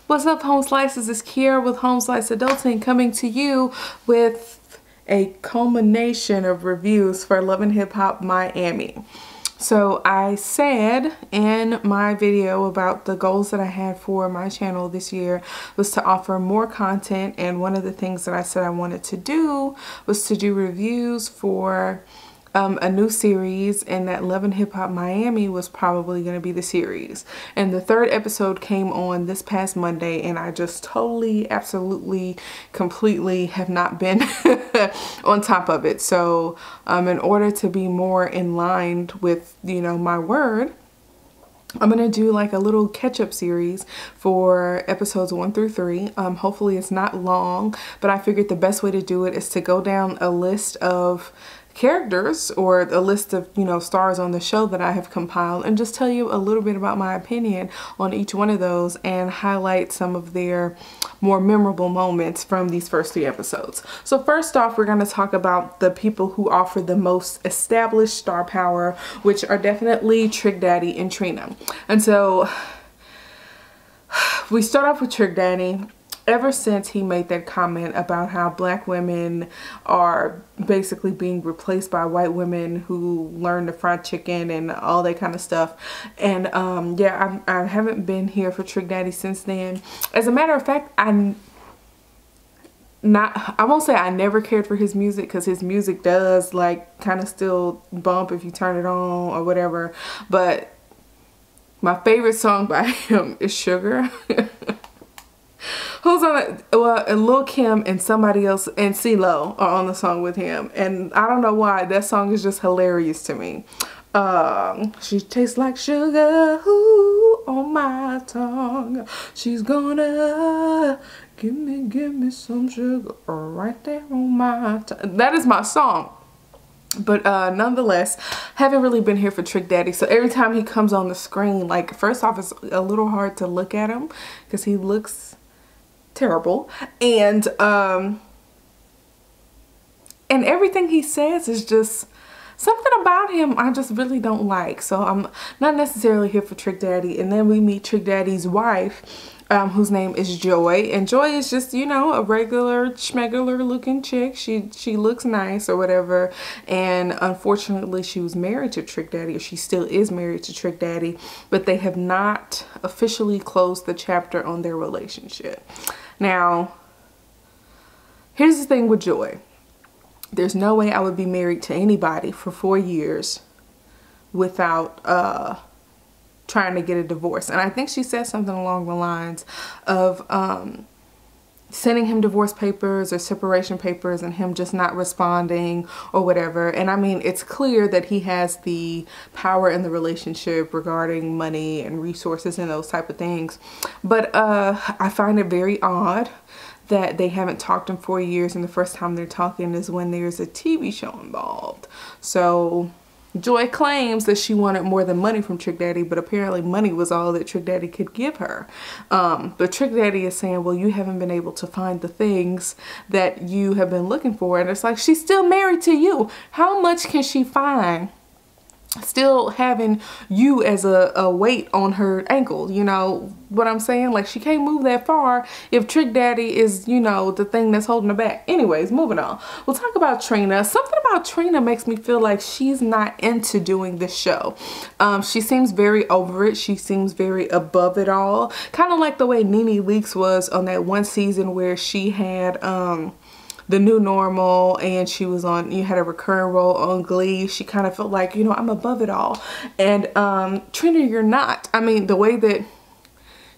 What's up, Home Slices? It's Kiara with Home Slice Adulting, coming to you with a culmination of reviews for Love and Hip Hop Miami. So I said in my video about the goals that I had for my channel this year was to offer more content, and one of the things that I said I wanted to do was to do reviews for a new series, and that Love and Hip Hop Miami was probably going to be the series. And the third episode came on this past Monday, and I just totally, absolutely, completely have not been on top of it. So in order to be more in line with, you know, my word, I'm going to do like a little catch-up series for episodes 1 through 3. Hopefully it's not long, but I figured the best way to do it is to go down a list of characters or a list of, you know, stars on the show that I have compiled, and just tell you a little bit about my opinion on each one of those and highlight some of their more memorable moments from these first 3 episodes. So first off, we're going to talk about the people who offer the most established star power, which are definitely Trick Daddy and Trina. And so we start off with Trick Daddy. Ever since he made that comment about how black women are basically being replaced by white women who learn to fry chicken and all that kind of stuff. And yeah, I haven't been here for Trick Daddy since then. As a matter of fact, I won't say I never cared for his music, because his music does like kind of still bump if you turn it on or whatever. But my favorite song by him is Sugar. Who's on it? Well, Lil Kim and somebody else and CeeLo are on the song with him, and I don't know why that song is just hilarious to me. She tastes like sugar, ooh, on my tongue. She's gonna give me some sugar right there on my tongue. That is my song. But nonetheless, haven't really been here for Trick Daddy. So every time he comes on the screen, like, first off, it's a little hard to look at him because he looks terrible, and everything he says is just something about him I just really don't like. So I'm not necessarily here for Trick Daddy. And then we meet Trick Daddy's wife, whose name is Joy, and Joy is just, you know, a regular schmegular looking chick. She looks nice or whatever, and unfortunately she was married to Trick Daddy, or she still is married to Trick Daddy, but they have not officially closed the chapter on their relationship. Now, here's the thing with Joy. There's no way I would be married to anybody for 4 years without trying to get a divorce. And I think she said something along the lines of sending him divorce papers or separation papers and him just not responding or whatever. And I mean, it's clear that he has the power in the relationship regarding money and resources and those type of things. But I find it very odd that they haven't talked in 4 years, and the first time they're talking is when there's a TV show involved. So Joy claims that she wanted more than money from Trick Daddy, but apparently money was all that Trick Daddy could give her. But Trick Daddy is saying, well, you haven't been able to find the things that you have been looking for. And it's like, she's still married to you. How much can she find still having you as a weight on her ankle? You know what I'm saying? Like, she can't move that far if Trick Daddy is, you know, the thing that's holding her back. Anyways, moving on. We'll talk about Trina. Something about Trina makes me feel like she's not into doing this show. She seems very over it. She seems very above it all. Kind of like the way Nene Leakes was on that one season where she had The New Normal, and she was on, you had a recurring role on Glee. She kind of felt like, you know, I'm above it all. And Trina, you're not. I mean, the way that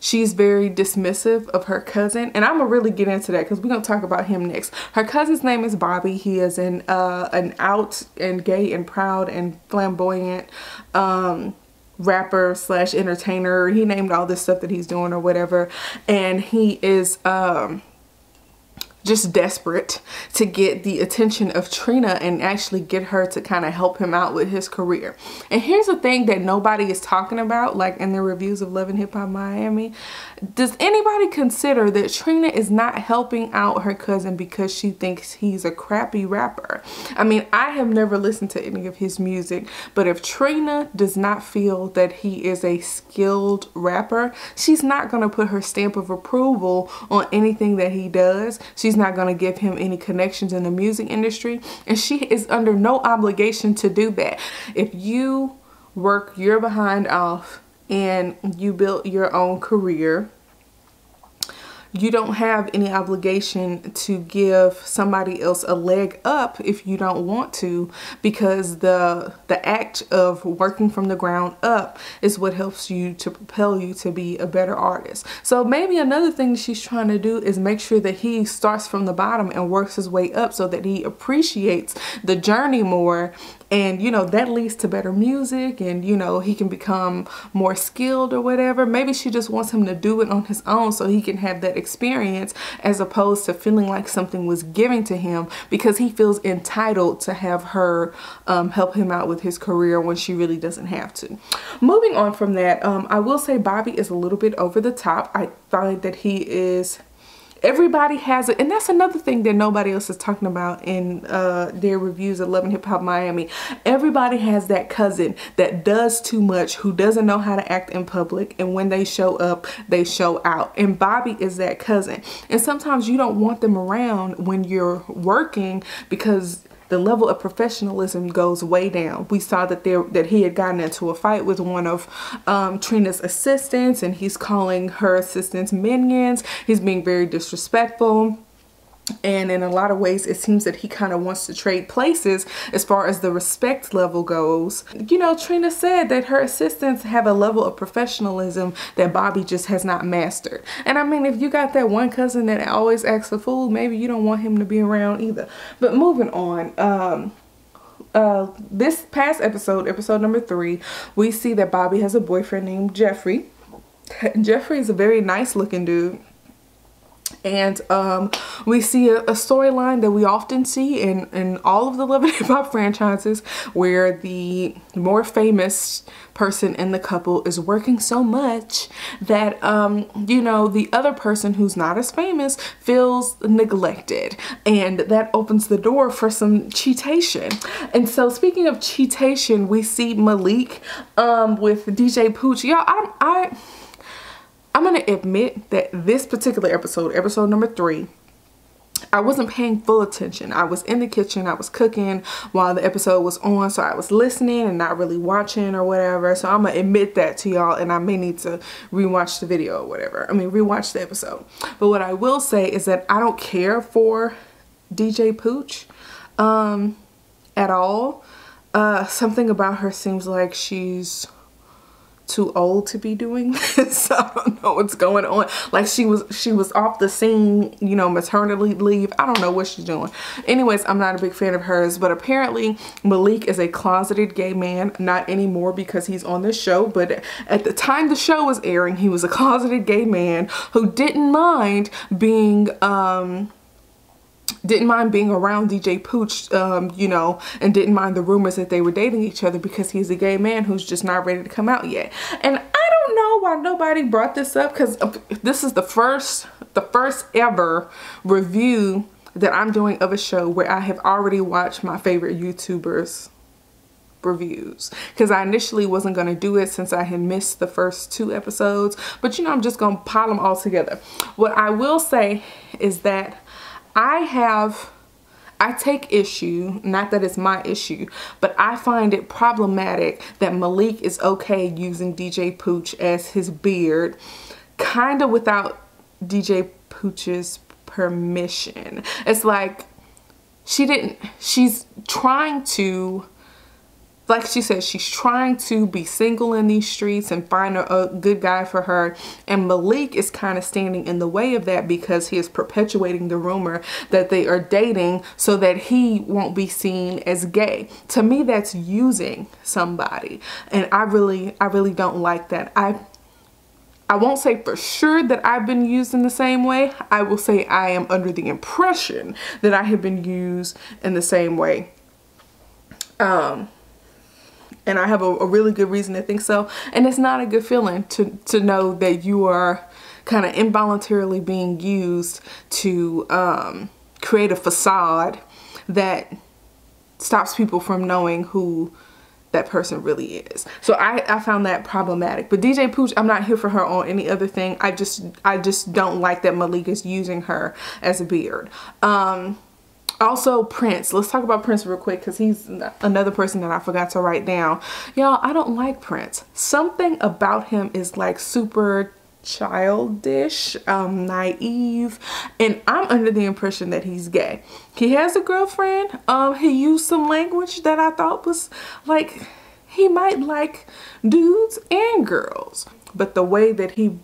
she's very dismissive of her cousin, and I'm gonna really get into that because we're gonna talk about him next. Her cousin's name is Bobby. He is an out and gay and proud and flamboyant rapper slash entertainer. He named all this stuff that he's doing or whatever, and he is just desperate to get the attention of Trina and actually get her to kind of help him out with his career. And here's the thing that nobody is talking about, like in the reviews of Love and Hip Hop Miami. Does anybody consider that Trina is not helping out her cousin because she thinks he's a crappy rapper? I mean, I have never listened to any of his music, but if Trina does not feel that he is a skilled rapper, she's not going to put her stamp of approval on anything that he does. She's not going to give him any connections in the music industry, and she is under no obligation to do that. If you work your behind off and you built your own career, you don't have any obligation to give somebody else a leg up if you don't want to, because the act of working from the ground up is what helps you to propel you to be a better artist. So maybe another thing she's trying to do is make sure that he starts from the bottom and works his way up so that he appreciates the journey more. And, you know, that leads to better music, and, you know, he can become more skilled or whatever. Maybe she just wants him to do it on his own so he can have that experience, as opposed to feeling like something was given to him because he feels entitled to have her help him out with his career when she really doesn't have to. Moving on from that, I will say Bobby is a little bit over the top. I find that he is... Everybody has it, and that's another thing that nobody else is talking about in their reviews of Love and Hip Hop Miami. Everybody has that cousin that does too much, who doesn't know how to act in public, and when they show up, they show out. And Bobby is that cousin. And sometimes you don't want them around when you're working because the level of professionalism goes way down. We saw that he had gotten into a fight with one of Trina's assistants, and he's calling her assistants minions. He's being very disrespectful. And in a lot of ways, it seems that he kind of wants to trade places as far as the respect level goes. You know, Trina said that her assistants have a level of professionalism that Bobby just has not mastered. And I mean, if you got that one cousin that always acts a fool, maybe you don't want him to be around either. But moving on, this past episode, episode number 3, we see that Bobby has a boyfriend named Jeffrey. Jeffrey is a very nice looking dude. And we see a storyline that we often see in all of the Love and Hip Hop franchises, where the more famous person in the couple is working so much that, you know, the other person who's not as famous feels neglected. And that opens the door for some cheatation. And so speaking of cheatation, we see Malik with DJ Pooch. Y'all, I'm going to admit that this particular episode, episode number 3, I wasn't paying full attention. I was in the kitchen, I was cooking while the episode was on, so I was listening and not really watching or whatever. So I'm going to admit that to y'all, and I may need to rewatch the video or whatever. I mean, rewatch the episode. But what I will say is that I don't care for DJ Pooch at all. Something about her seems like she's too old to be doing this. I don't know what's going on. Like she was off the scene, you know, maternity leave. I don't know what she's doing. Anyways, I'm not a big fan of hers, but apparently Malik is a closeted gay man. Not anymore because he's on this show, but at the time the show was airing, he was a closeted gay man who didn't mind being around DJ Pooch, you know, and didn't mind the rumors that they were dating each other because he's a gay man who's just not ready to come out yet. And I don't know why nobody brought this up, because this is the first ever review that I'm doing of a show where I have already watched my favorite YouTubers reviews, because I initially wasn't going to do it since I had missed the first 2 episodes, but you know, I'm just going to pile them all together. What I will say is that I take issue, not that it's my issue, but I find it problematic that Malik is okay using DJ Pooch as his beard, kind of without DJ Pooch's permission. It's like she's trying to, like she said, she's trying to be single in these streets and find a good guy for her. And Malik is kind of standing in the way of that because he is perpetuating the rumor that they are dating so that he won't be seen as gay. To me, that's using somebody. And I really don't like that. I won't say for sure that I've been used in the same way. I will say I am under the impression that I have been used in the same way. And I have a really good reason to think so. And it's not a good feeling to know that you are kind of involuntarily being used to create a facade that stops people from knowing who that person really is. So I found that problematic. But DJ Pooch, I'm not here for her on any other thing. I just don't like that Malik is using her as a beard. Also Prince. Let's talk about Prince real quick because he's another person that I forgot to write down. Y'all, I don't like Prince. Something about him is like super childish, naive, and I'm under the impression that he's gay. He has a girlfriend. He used some language that I thought was like he might like dudes and girls, but the way that he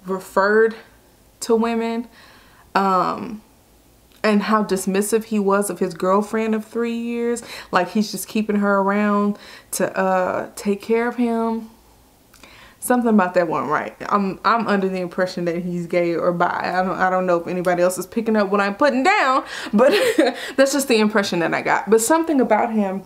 referred to women, and how dismissive he was of his girlfriend of 3 years, like he's just keeping her around to take care of him. Something about that wasn't right. I'm under the impression that he's gay or bi. I don't know if anybody else is picking up what I'm putting down, but that's just the impression that I got. But something about him,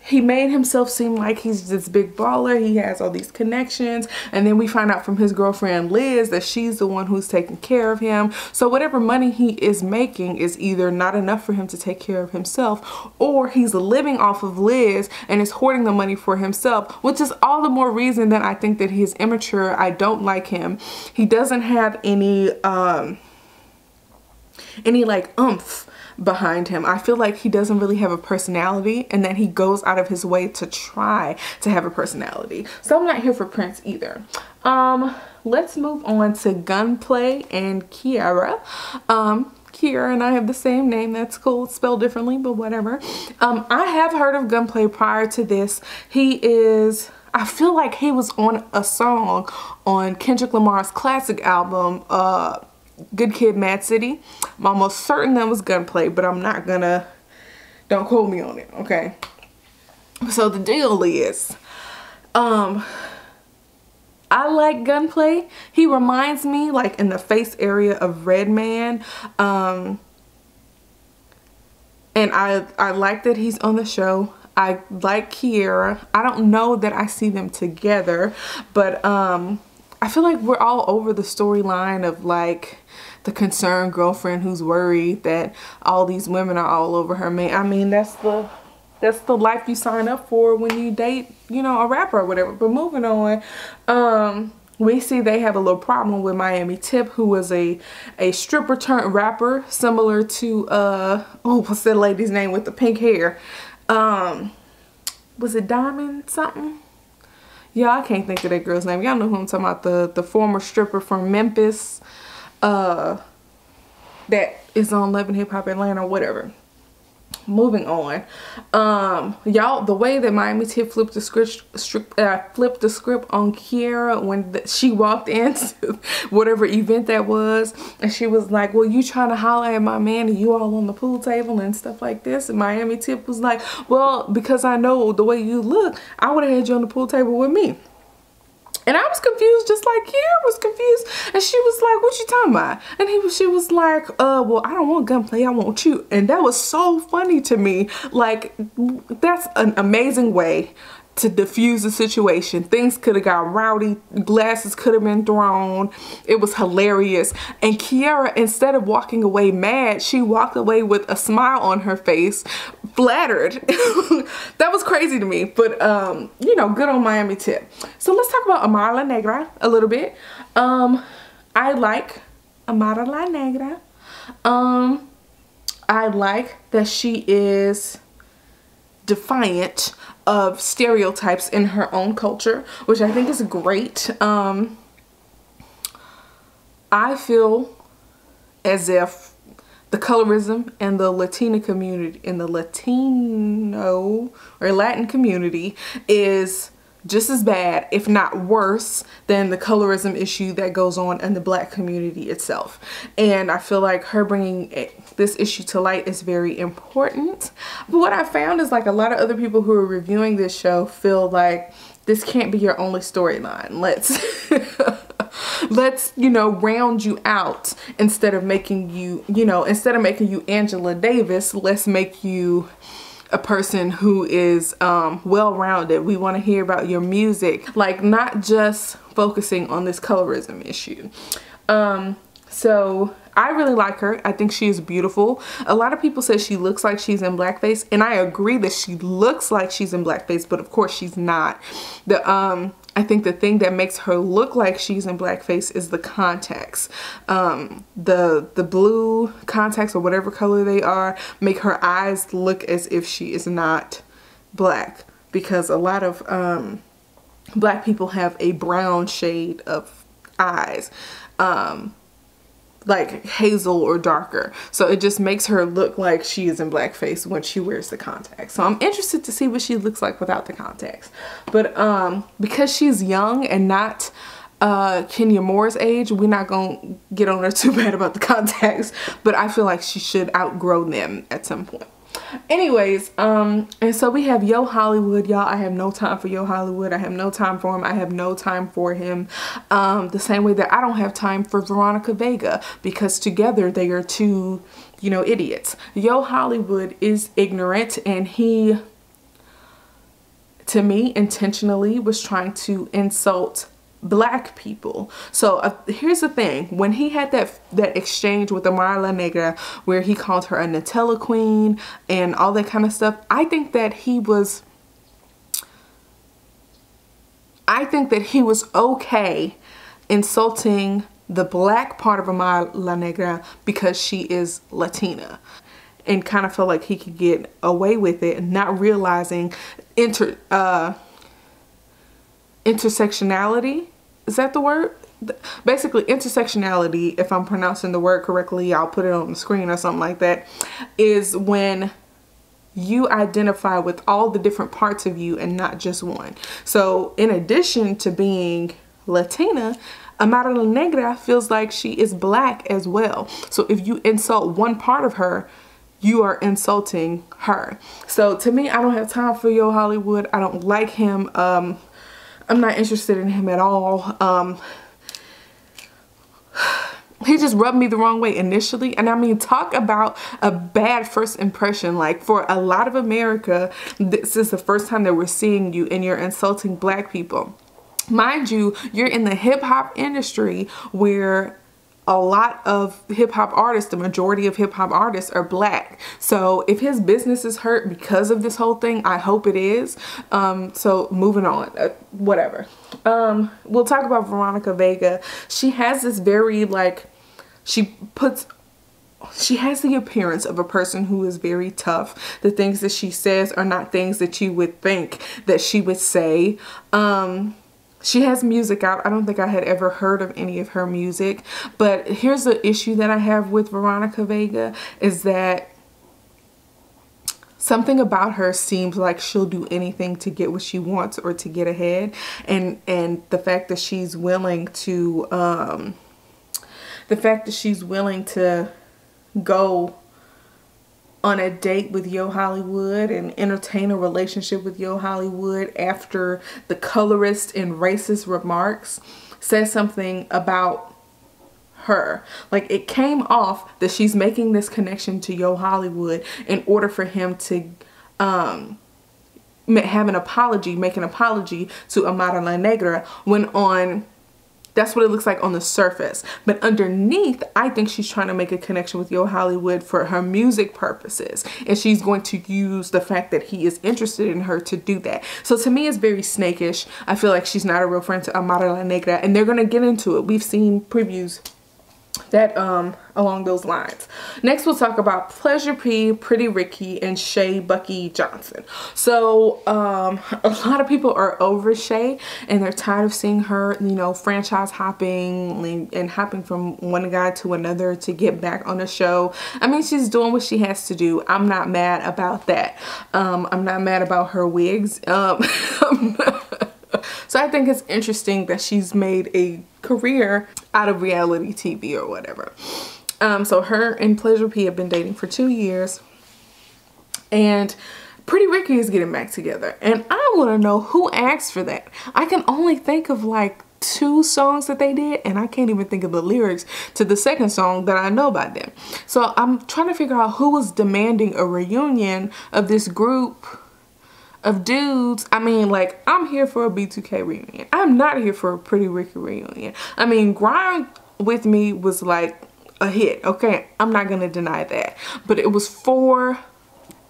he made himself seem like he's this big baller. He has all these connections. And then we find out from his girlfriend Liz that she's the one who's taking care of him. So whatever money he is making is either not enough for him to take care of himself, or he's living off of Liz and is hoarding the money for himself, which is all the more reason that I think that he's immature. I don't like him. He doesn't have any like oomph behind him. I feel like he doesn't really have a personality, and that he goes out of his way to try to have a personality. So I'm not here for Prince either. Let's move on to Gunplay and Kiara. Kiara and I have the same name. That's cool. It's spelled differently, but whatever. I have heard of Gunplay prior to this. I feel like he was on a song on Kendrick Lamar's classic album, Good Kid, Mad City. I'm almost certain that was Gunplay, but I'm not gonna, don't quote me on it, okay? So the deal is, I like Gunplay. He reminds me, like, in the face area of Redman. And I like that he's on the show. I like Kiara. I don't know that I see them together, but I feel like we're all over the storyline of like the concerned girlfriend who's worried that all these women are all over her man. I mean, that's the life you sign up for when you date, you know, a rapper or whatever. But moving on, we see they have a little problem with Miami Tip, who was a stripper turned rapper, similar to oh, what's that lady's name with the pink hair? Was it Diamond something? Yeah, I can't think of that girl's name. Y'all know who I'm talking about, the former stripper from Memphis, that is on Love and Hip Hop Atlanta or whatever. Moving on, y'all, the way that Miami Tip flipped the script on Kiara when she walked into whatever event that was, and she was like, well, you trying to holler at my man and you all on the pool table and stuff like this, and Miami Tip was like, well, because I know the way you look, I would have had you on the pool table with me. And I was confused, just like Kiara was confused. And she was like, what you talking about? And she was like, well, I don't want Gunplay, I want you. And that was so funny to me. Like, that's an amazing way to diffuse the situation. Things could have got rowdy, glasses could have been thrown. It was hilarious. And Kiara, instead of walking away mad, she walked away with a smile on her face, flattered. That was crazy to me, but you know, good on Miami Tip. So let's talk about Amara La Negra a little bit. I like Amara La Negra. I like that she is defiant of stereotypes in her own culture, which I think is great. I feel as if the colorism and the Latina community, in the Latino or Latin community, is just as bad, if not worse, than the colorism issue that goes on in the Black community itself. And I feel like her bringing this issue to light is very important. But what I found is, like, a lot of other people who are reviewing this show feel like this can't be your only storyline. Let's, you know, round you out instead of making you, instead of making you Angela Davis, let's make you a person who is well-rounded. We want to hear about your music, like not just focusing on this colorism issue. So I really like her. I think she is beautiful. A lot of people say she looks like she's in blackface, and I agree that she looks like she's in blackface, but of course she's not. I think the thing that makes her look like she's in blackface is the contacts. The blue contacts, or whatever color they are, make her eyes look as if she is not black, because a lot of black people have a brown shade of eyes, like hazel or darker. So it just makes her look like she is in blackface when she wears the contacts. So I'm interested to see what she looks like without the contacts. But because she's young and not Kenya Moore's age, we're not gonna get on her too bad about the contacts, but I feel like she should outgrow them at some point. Anyways, and so we have Yo Hollywood, y'all. I have no time for Yo Hollywood. I have no time for him. I have no time for him. The same way that I don't have time for Veronica Vega, because together they are two, idiots. Yo Hollywood is ignorant, and he, to me, intentionally was trying to insult black people. So here's the thing: when he had that exchange with Madeline Agata, where he called her a Nutella queen and all that kind of stuff, I think that he was okay insulting the black part of Madeline Agata because she is Latina, and kind of felt like he could get away with it, not realizing intersectionality, is that the word? Basically intersectionality, if I'm pronouncing the word correctly, I'll put it on the screen or something like that, is when you identify with all the different parts of you and not just one. So in addition to being Latina, Madeline Agata feels like she is black as well. So if you insult one part of her, you are insulting her. So to me, I don't have time for Yo Hollywood. I don't like him. I'm not interested in him at all. He just rubbed me the wrong way initially. And I mean, talk about a bad first impression. Like, for a lot of America, this is the first time that we're seeing you and you're insulting black people. Mind you, you're in the hip hop industry where a lot of hip hop artists, the majority of hip hop artists, are black. So if his business is hurt because of this whole thing, I hope it is. So moving on, whatever. We'll talk about Veronica Vega. She has this very, like, she has the appearance of a person who is very tough. The things that she says are not things that you would think that she would say. She has music out. I don't think I had ever heard of any of her music. But here's the issue that I have with Veronica Vega, is that something about her seems like she'll do anything to get what she wants or to get ahead. And the fact that she's willing to go on a date with Yo Hollywood and entertain a relationship with Yo Hollywood after the colorist and racist remarks says something about her. Like, it came off that she's making this connection to Yo Hollywood in order for him to make an apology to Madeline Agata, when that's what it looks like on the surface. But underneath, I think she's trying to make a connection with Yo Hollywood for her music purposes. And she's going to use the fact that he is interested in her to do that. So to me, it's very snakish. I feel like she's not a real friend to Madeline Agata, and they're going to get into it. We've seen previews that along those lines. Next, we'll talk about Pleasure P, Pretty Ricky, and Shay Bucky Johnson. So a lot of people are over Shay, and they're tired of seeing her, franchise hopping and hopping from one guy to another to get back on the show. I mean, she's doing what she has to do. I'm not mad about that. I'm not mad about her wigs. So I think it's interesting that she's made a career out of reality TV or whatever. So her and Pleasure P have been dating for 2 years. And Pretty Ricky is getting back together, and I want to know who asked for that. I can only think of like 2 songs that they did, and I can't even think of the lyrics to the second song that I know by them. So I'm trying to figure out who was demanding a reunion of this group of dudes. I mean, like, I'm here for a B2K reunion. I'm not here for a Pretty Ricky reunion. I mean, Grind With Me was like a hit, okay? I'm not gonna deny that. But it was 4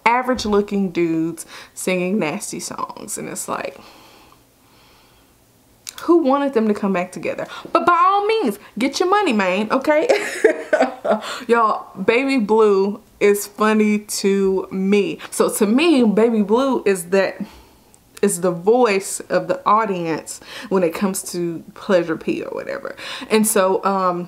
average looking dudes singing nasty songs, and it's like, who wanted them to come back together? But by all means, get your money, man, okay? Y'all, Baby Blue is funny to me. So to me, Baby Blue is the voice of the audience when it comes to Pleasure P or whatever. And so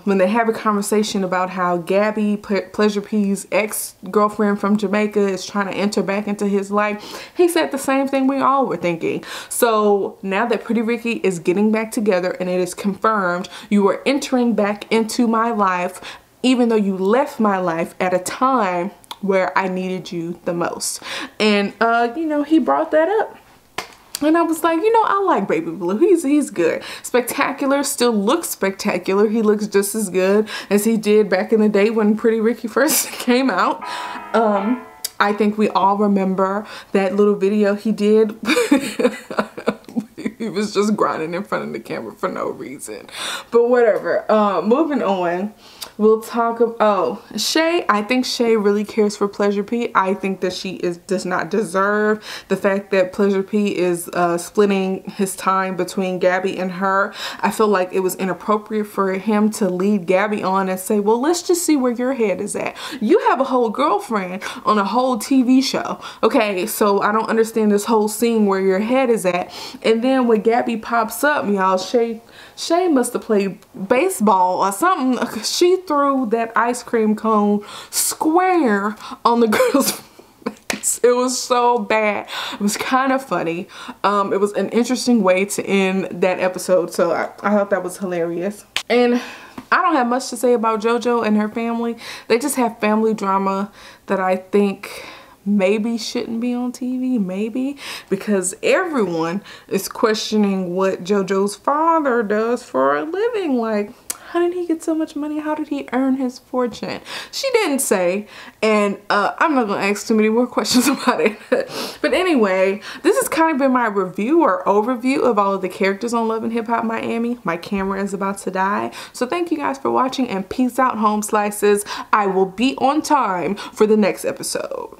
when they have a conversation about how Gabby, Pleasure P's ex-girlfriend from Jamaica, is trying to enter back into his life, he said the same thing we all were thinking. So now that Pretty Ricky is getting back together and it is confirmed, you are entering back into my life, even though you left my life at a time where I needed you the most. And you know, he brought that up. And I was like, you know, I like Baby Blue. He's good. Spectacular, still looks spectacular. He looks just as good as he did back in the day when Pretty Ricky first came out. I think we all remember that little video he did. He was just grinding in front of the camera for no reason. But whatever. Moving on. We'll talk about, Shay. I think Shay really cares for Pleasure P. I think that she does not deserve the fact that Pleasure P is splitting his time between Gabby and her. I feel like it was inappropriate for him to lead Gabby on and say, well, let's just see where your head is at. You have a whole girlfriend on a whole TV show. Okay, so I don't understand this whole scene where your head is at. And then when Gabby pops up, y'all, Shay must have played baseball or something. She threw that ice cream cone square on the girl's face. It was so bad. It was kind of funny. It was an interesting way to end that episode, so I thought that was hilarious. And I don't have much to say about JoJo and her family. They just have family drama that I think maybe shouldn't be on TV, maybe, because everyone is questioning what JoJo's father does for a living. Like, how did he get so much money? How did he earn his fortune? She didn't say, and I'm not gonna ask too many more questions about it. But anyway, this has kind of been my review or overview of all of the characters on Love and Hip Hop Miami. My camera is about to die. So thank you guys for watching, and peace out, home slices. I will be on time for the next episode.